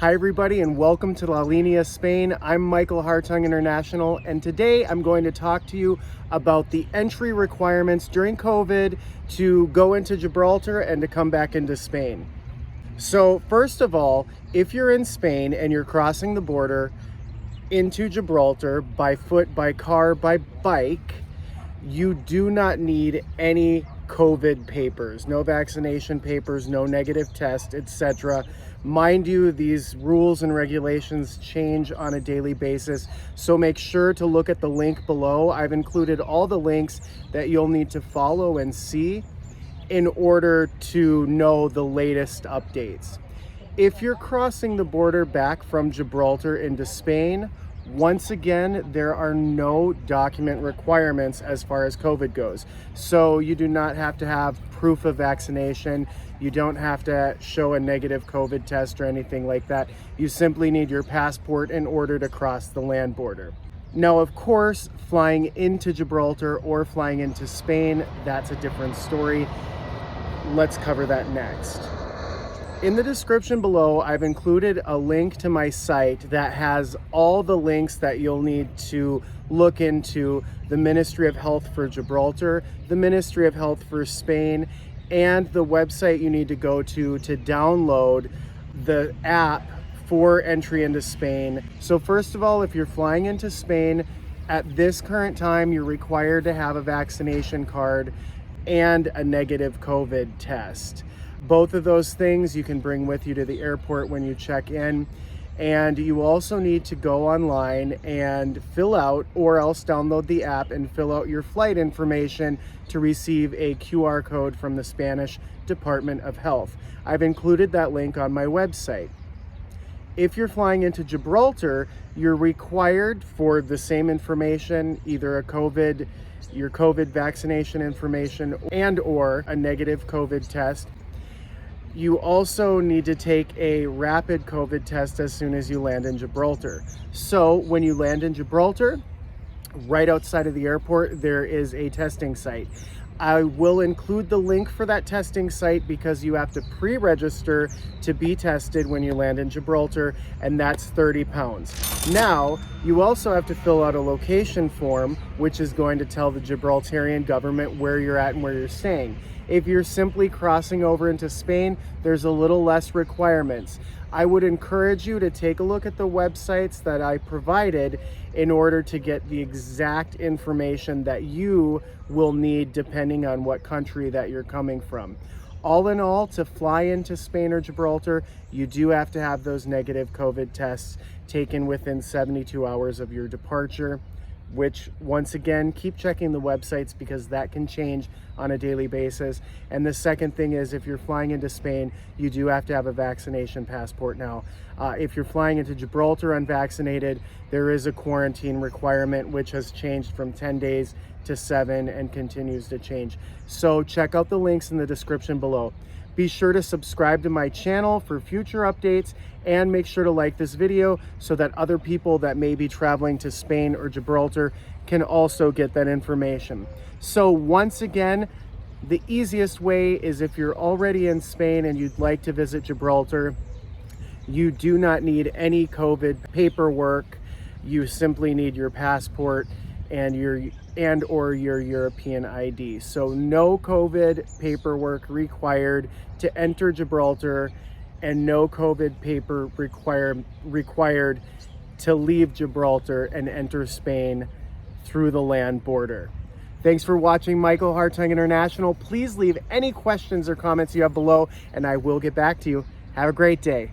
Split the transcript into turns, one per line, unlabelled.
Hi everybody and welcome to La Linea, Spain. I'm Michael Hartung International, and today I'm going to talk to you about the entry requirements during COVID to go into Gibraltar and to come back into Spain. So first of all, if you're in Spain and you're crossing the border into Gibraltar by foot, by car, by bike, you do not need any COVID papers, no vaccination papers, no negative test, etc. Mind you, these rules and regulations change on a daily basis, so make sure to look at the link below. I've included all the links that you'll need to follow and see in order to know the latest updates. If you're crossing the border back from Gibraltar into Spain, once again, there are no document requirements as far as COVID goes. So you do not have to have proof of vaccination. You don't have to show a negative COVID test or anything like that. You simply need your passport in order to cross the land border. Now, of course, flying into Gibraltar or flying into Spain, that's a different story. Let's cover that next. In the description below, I've included a link to my site that has all the links that you'll need to look into: the Ministry of Health for Gibraltar, the Ministry of Health for Spain, and the website you need to go to download the app for entry into Spain. So first of all, if you're flying into Spain, at this current time, you're required to have a vaccination card and a negative COVID test. Both of those things you can bring with you to the airport when you check in. And you also need to go online and fill out, or else download the app and fill out your flight information to receive a QR code from the Spanish Department of Health. I've included that link on my website. If you're flying into Gibraltar, you're required for the same information, either your COVID vaccination information and or a negative COVID test. You also need to take a rapid COVID test as soon as you land in Gibraltar. So when you land in Gibraltar, right outside of the airport, there is a testing site. I will include the link for that testing site because you have to pre-register to be tested when you land in Gibraltar, and that's £30. Now, you also have to fill out a location form, which is going to tell the Gibraltarian government where you're at and where you're staying. If you're simply crossing over into Spain, there's a little less requirements. I would encourage you to take a look at the websites that I provided in order to get the exact information that you will need depending on what country that you're coming from. All in all, to fly into Spain or Gibraltar, you do have to have those negative COVID tests taken within 72 hours of your departure, which once again, keep checking the websites because that can change on a daily basis. And the second thing is, if you're flying into Spain, you do have to have a vaccination passport now. If you're flying into Gibraltar unvaccinated, there is a quarantine requirement, which has changed from 10 days to 7 and continues to change. So check out the links in the description below. Be sure to subscribe to my channel for future updates, and make sure to like this video so that other people that may be traveling to Spain or Gibraltar can also get that information. So once again, the easiest way is if you're already in Spain and you'd like to visit Gibraltar, you do not need any COVID paperwork. You simply need your passport and your European ID. So no COVID paperwork required to enter Gibraltar, and no COVID paper required to leave Gibraltar and enter Spain through the land border. Thanks for watching Michael Hartung International. Please leave any questions or comments you have below, and I will get back to you. Have a great day.